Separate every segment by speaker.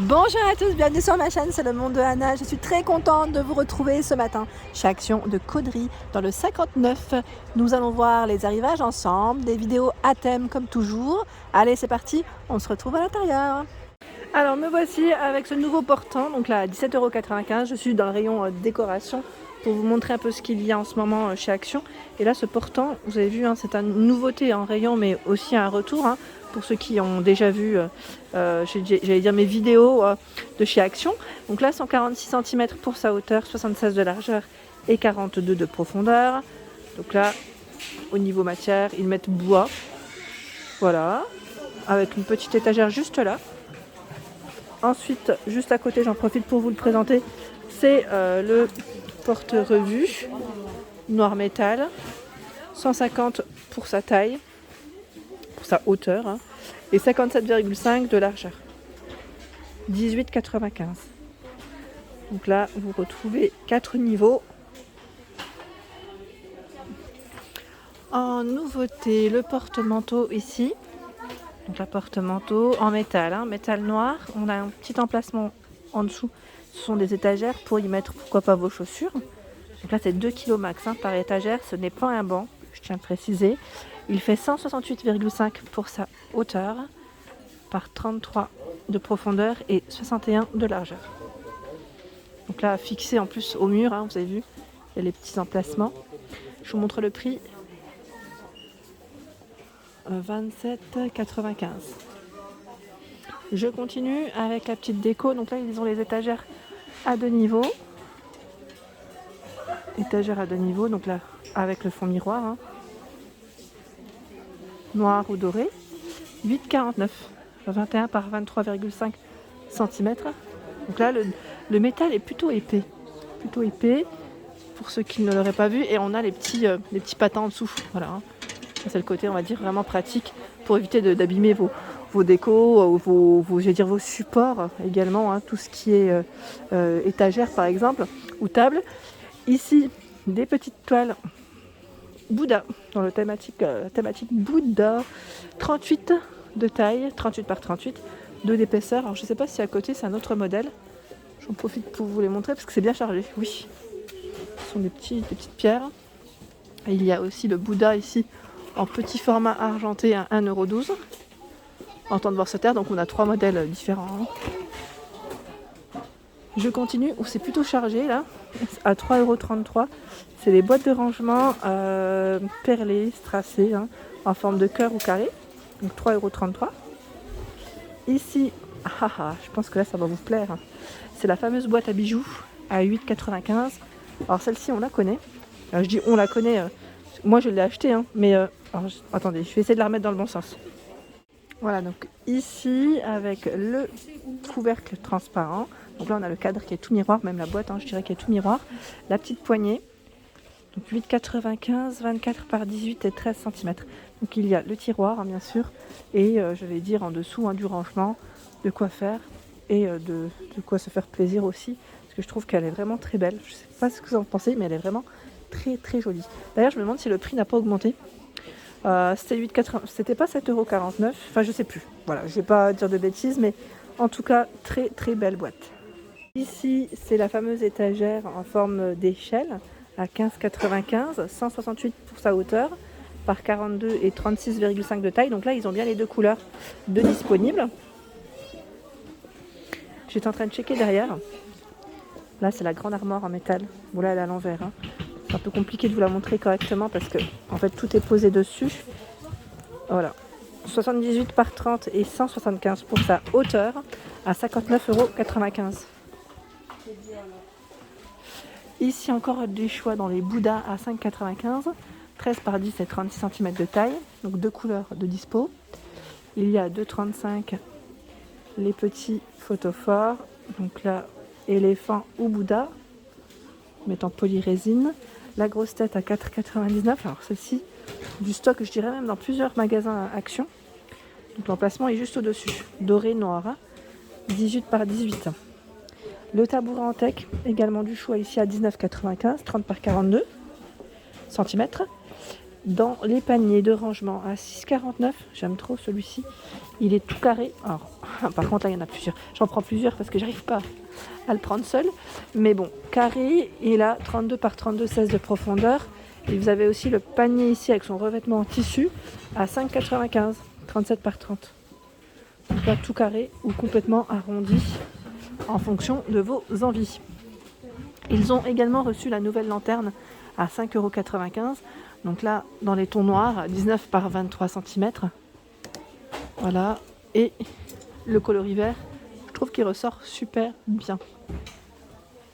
Speaker 1: Bonjour à tous, bienvenue sur ma chaîne, c'est le monde de Anna. Je suis très contente de vous retrouver ce matin chez Action de Caudry dans le 59. Nous allons voir les arrivages ensemble, des vidéos à thème comme toujours. Allez, c'est parti, on se retrouve à l'intérieur. Alors me voici avec ce nouveau portant, donc là à 17,95 €. Je suis dans le rayon décoration pour vous montrer un peu ce qu'il y a en ce moment chez Action. Et là ce portant, vous avez vu, c'est une nouveauté en rayon mais aussi un retour. Pour ceux qui ont déjà vu, j'allais dire mes vidéos de chez Action. Donc là 146 cm pour sa hauteur, 76 de largeur et 42 de profondeur. Donc là au niveau matière, ils mettent bois. Voilà, avec une petite étagère juste là. Ensuite, juste à côté, j'en profite pour vous le présenter, c'est le porte-revue noir métal, 150 pour sa taille, pour sa hauteur, et 57,5 de largeur, 18,95. Donc là, vous retrouvez 4 niveaux. En nouveauté, le porte-manteau ici. Donc la porte-manteau en métal, métal noir. On a un petit emplacement en dessous. Ce sont des étagères pour y mettre pourquoi pas vos chaussures. Donc là c'est 2 kg max par étagère. Ce n'est pas un banc, je tiens à le préciser. Il fait 168,5 pour sa hauteur par 33 de profondeur et 61 de largeur. Donc là fixé en plus au mur, vous avez vu, il y a les petits emplacements. Je vous montre le prix. 27,95. Je continue avec la petite déco. Donc là ils ont les étagères à 2 niveaux. Étagère à 2 niveaux, donc là avec le fond miroir, noir ou doré. 8,49, 21 par 23,5 cm. Donc là le métal est plutôt épais. Pour ceux qui ne l'auraient pas vu. Et on a les petits patins en dessous. Voilà. C'est le côté, on va dire, vraiment pratique pour éviter d'abîmer vos décos, vos supports également, tout ce qui est étagère par exemple, ou table. Ici, des petites toiles Bouddha, dans la thématique Bouddha, 38 de taille, 38 par 38, 2 d'épaisseur. Alors je ne sais pas si à côté c'est un autre modèle. J'en profite pour vous les montrer parce que c'est bien chargé, oui. Ce sont des petites pierres. Et il y a aussi le Bouddha ici, en petit format argenté à 1,12 €. En temps de voir se taire, donc on a 3 modèles différents. Je continue, où c'est plutôt chargé là, à 3,33 €. C'est les boîtes de rangement perlées, strassées, en forme de cœur ou carré. Donc 3,33 €. Ici, je pense que là ça va vous plaire. C'est la fameuse boîte à bijoux à 8,95 €. Alors celle-ci on la connaît. Alors, je dis on la connaît. Moi je l'ai achetée, mais attendez, je vais essayer de la remettre dans le bon sens. Voilà, donc ici avec le couvercle transparent. Donc là on a le cadre qui est tout miroir, même la boîte, je dirais qui est tout miroir. La petite poignée, donc 8,95, 24 par 18 et 13 cm. Donc il y a le tiroir bien sûr, et je vais dire en dessous du rangement, de quoi faire et de quoi se faire plaisir aussi. Parce que je trouve qu'elle est vraiment très belle. Je ne sais pas ce que vous en pensez, mais elle est vraiment très très jolie. D'ailleurs je me demande si le prix n'a pas augmenté. C'était pas 7,49 €, enfin je sais plus. Voilà, je vais pas dire de bêtises, mais en tout cas très très belle boîte. Ici c'est la fameuse étagère en forme d'échelle à 15,95, 168 pour sa hauteur par 42 et 36,5 de taille. Donc là ils ont bien les deux couleurs de disponibles. J'étais en train de checker derrière. Là c'est la grande armoire en métal. Bon là elle est à l'envers. C'est un peu compliqué de vous la montrer correctement parce que en fait tout est posé dessus. Voilà. 78 par 30 et 175 pour sa hauteur à 59,95 €. Ici encore des choix dans les Bouddhas à 5,95, 13 par 10 et 36 cm de taille. Donc deux couleurs de dispo. Il y a 2,35 les petits photophores. Donc là, éléphant ou Bouddha, mais en polyrésine. La grosse tête à 4,99. Alors celle-ci, du stock, je dirais même dans plusieurs magasins Action. Donc l'emplacement est juste au-dessus. Doré noir, 18 par 18. Le tabouret en teck, également du choix ici à 19,95, 30 par 42 cm. dans les paniers de rangement à 6,49. J'aime trop celui-ci. Il est tout carré. Alors, par contre, là, il y en a plusieurs. J'en prends plusieurs parce que j'arrive pas à le prendre seul. Mais bon, carré. Et là, 32 par 32, 16 de profondeur. Et vous avez aussi le panier ici avec son revêtement en tissu à 5,95. 37 par 30. Donc là, tout carré ou complètement arrondi en fonction de vos envies. Ils ont également reçu la nouvelle lanterne à 5,95 €. Donc là, dans les tons noirs, 19 par 23 cm. Voilà. Et le coloris vert, je trouve qu'il ressort super bien.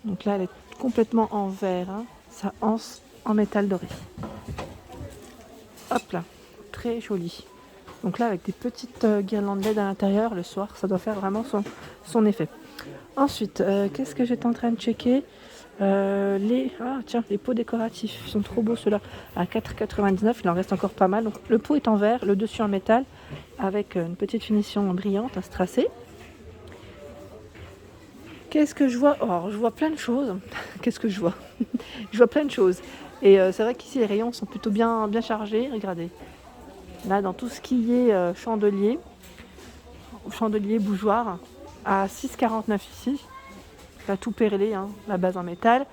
Speaker 1: Donc là, elle est complètement en verre. Hein. Ça anse en métal doré. Hop là, très joli. Donc là, avec des petites guirlandes LED à l'intérieur, le soir, ça doit faire vraiment son effet. Ensuite, qu'est-ce que j'étais en train de checker? Les pots décoratifs, ils sont trop beaux ceux-là, à 4,99 €. Il en reste encore pas mal. Donc, le pot est en verre, le dessus en métal, avec une petite finition brillante à strassé. Qu'est-ce que je vois? Oh, je vois plein de choses. Qu'est-ce que je vois? Je vois plein de choses. Et c'est vrai qu'ici, les rayons sont plutôt bien chargés. Regardez. Là, dans tout ce qui est chandelier, bougeoir, à 6,49 € ici. Là, tout perlé, hein, la base en métal,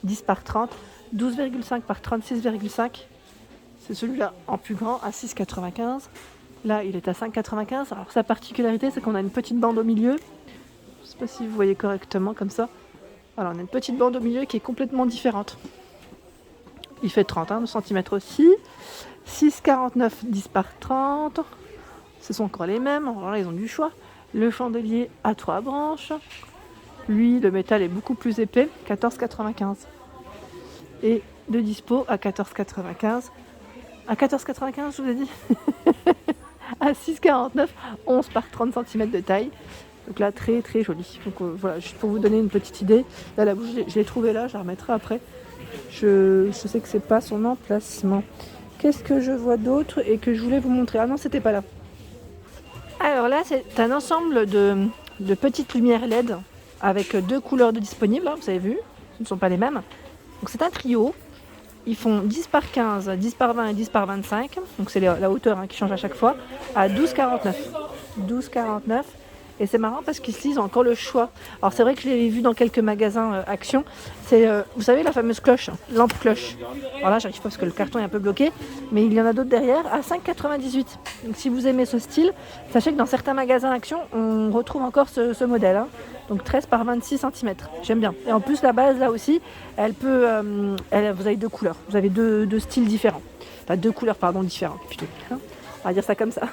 Speaker 1: 10 par 30, 12,5 par 36,5. C'est celui-là en plus grand à 6,95. Là, il est à 5,95. Alors, sa particularité, c'est qu'on a une petite bande au milieu. Je ne sais pas si vous voyez correctement comme ça. Alors, on a une petite bande au milieu qui est complètement différente. Il fait 30 cm aussi. 6,49, 10 par 30. Ce sont encore les mêmes. Alors là, ils ont du choix. Le chandelier à 3 branches. Lui, le métal est beaucoup plus épais, 14,95. Et de dispo à 14,95. À 14,95, je vous ai dit. À 6,49, 11 par 30 cm de taille. Donc là, très très joli. Donc voilà, juste pour vous donner une petite idée. Là, la bouche, je l'ai trouvée là, je la remettrai après. Je sais que c'est pas son emplacement. Qu'est-ce que je vois d'autre et que je voulais vous montrer? Ah non, c'était pas là. Alors là, c'est un ensemble de petites lumières LED avec 2 couleurs de disponibles, hein, vous avez vu, ce ne sont pas les mêmes. Donc c'est un trio, ils font 10 par 15, 10 par 20 et 10 par 25, donc c'est la hauteur qui change à chaque fois, à 12,49. 12,49. Et c'est marrant parce qu'ici ils ont encore le choix. Alors c'est vrai que je l'ai vu dans quelques magasins Action. C'est, vous savez, la fameuse cloche, lampe cloche. Alors là j'arrive pas parce que le carton est un peu bloqué, mais il y en a d'autres derrière à 5,98. Donc si vous aimez ce style, sachez que dans certains magasins Action, on retrouve encore ce modèle. Hein. Donc 13 par 26 cm. J'aime bien. Et en plus la base là aussi, elle peut, vous avez 2 couleurs. Vous avez deux styles différents. Enfin 2 couleurs différentes plutôt. Hein, on va dire ça comme ça.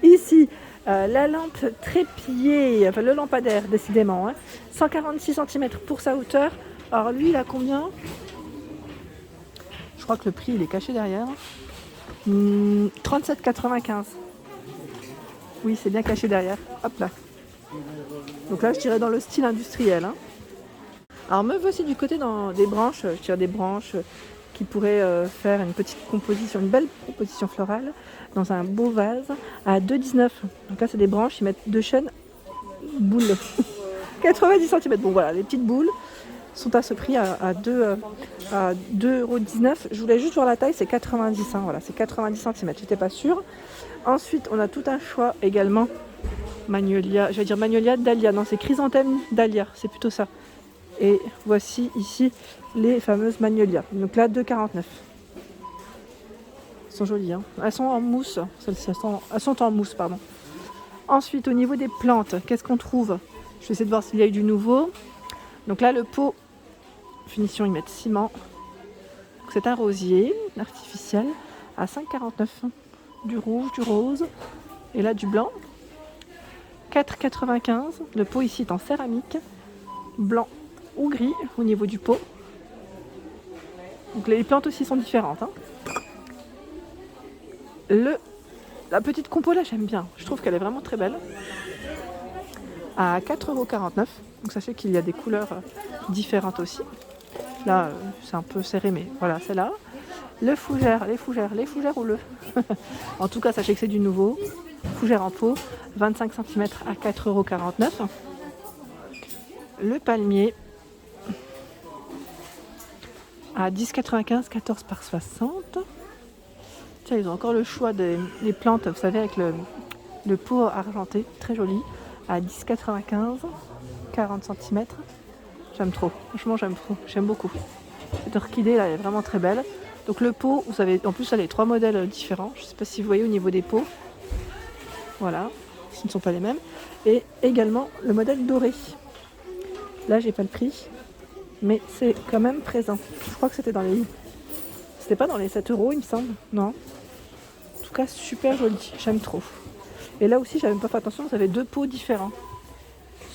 Speaker 1: Ici. La lampe trépied, enfin le lampadaire décidément, 146 cm pour sa hauteur. Alors lui il a combien? Je crois que le prix il est caché derrière. 37,95. Oui, c'est bien caché derrière. Hop là. Donc là je dirais dans le style industriel. Hein. Alors me voici du côté dans des branches, je tire des branches qui pourraient faire une petite composition, une belle composition florale dans un beau vase à 2,19. Donc là c'est des branches, ils mettent 2 chaînes boules. 90 cm. Bon voilà, les petites boules sont à ce prix à 2,19 €. Je voulais juste voir la taille, c'est 90. Hein, voilà, c'est 90 cm, j'étais pas sûre. Ensuite, on a tout un choix également. Magnolia, j'allais dire Magnolia Dahlia. Non, c'est Chrysanthème Dahlia, c'est plutôt ça. Et voici ici les fameuses Magnolia. Donc là, 2,49. Elles sont jolies. Hein. Elles sont en mousse. Celles-ci, elles sont en mousse, pardon. Ensuite, au niveau des plantes, qu'est-ce qu'on trouve? Je vais essayer de voir s'il y a eu du nouveau. Donc là, le pot, finition, ils mettent ciment. C'est un rosier artificiel à 5,49. Du rouge, du rose. Et là, du blanc. 4,95. Le pot ici est en céramique. Blanc ou gris au niveau du pot. Donc les plantes aussi sont différentes. Hein. La petite compo là j'aime bien, je trouve qu'elle est vraiment très belle. À 4,49 €. Donc sachez qu'il y a des couleurs différentes aussi. Là c'est un peu serré mais voilà c'est là. Les fougères ou le. En tout cas sachez que c'est du nouveau. Fougère en pot, 25 cm à 4,49 €. Le palmier à 10,95, 14 par 60. Tiens, ils ont encore le choix des plantes, vous savez, avec le pot argenté, très joli, à 10,95, 40 cm. J'aime trop, franchement j'aime beaucoup. Cette orchidée là, elle est vraiment très belle. Donc le pot, vous avez, en plus elle a les 3 modèles différents. Je ne sais pas si vous voyez au niveau des pots. Voilà, ce ne sont pas les mêmes. Et également le modèle doré. Là j'ai pas le prix, mais c'est quand même présent. Je crois que c'était dans les... C'était pas dans les 7 € il me semble, non. En tout cas super joli, j'aime trop. Et là aussi j'avais pas fait attention, vous avez 2 pots différents.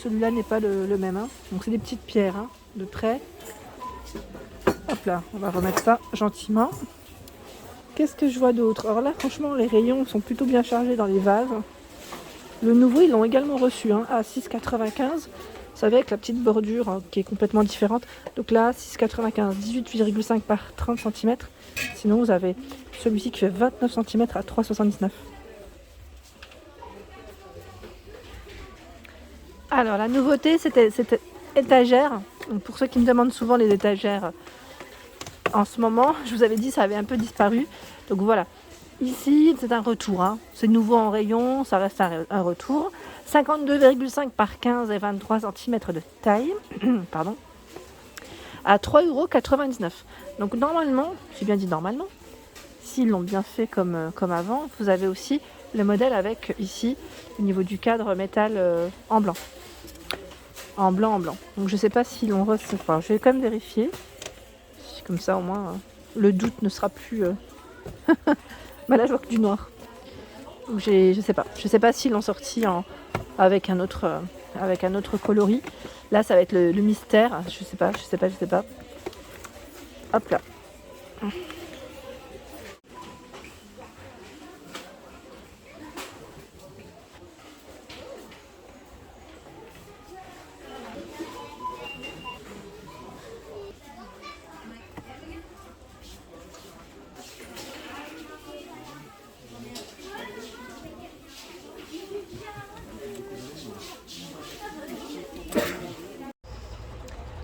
Speaker 1: Celui-là n'est pas le même, hein. Donc c'est des petites pierres, hein, de près. Hop là, on va remettre ça gentiment. Qu'est-ce que je vois d'autre? Alors là franchement les rayons sont plutôt bien chargés dans les vases. Le nouveau ils l'ont également reçu, hein, à 6,95. Vous savez, avec la petite bordure, hein, qui est complètement différente. Donc là 6,95, 18,5 par 30 cm. Sinon vous avez celui-ci qui fait 29 cm à 3,79. Alors la nouveauté c'était cette étagère. Donc, pour ceux qui me demandent souvent les étagères en ce moment, je vous avais dit ça avait un peu disparu. Donc voilà, ici c'est un retour, hein. C'est nouveau en rayon, ça reste un retour. 52,5 par 15 et 23 cm de taille, pardon, à 3,99 €. Donc normalement, j'ai bien dit normalement, s'ils l'ont bien fait comme avant, vous avez aussi le modèle avec ici, au niveau du cadre métal en blanc. En blanc. Donc je sais pas s'ils l'ont reçu. Enfin, je vais quand même vérifier. Comme ça au moins le doute ne sera plus... Bah là je vois que du noir. Donc je sais pas s'ils l'ont sorti avec un autre coloris. Là ça va être le mystère. Je sais pas. Hop là.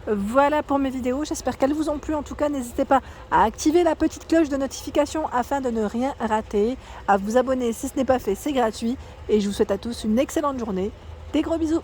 Speaker 1: Voilà pour mes vidéos, j'espère qu'elles vous ont plu. En tout cas, n'hésitez pas à activer la petite cloche de notification afin de ne rien rater, à vous abonner si ce n'est pas fait, c'est gratuit. Et je vous souhaite à tous une excellente journée. Des gros bisous.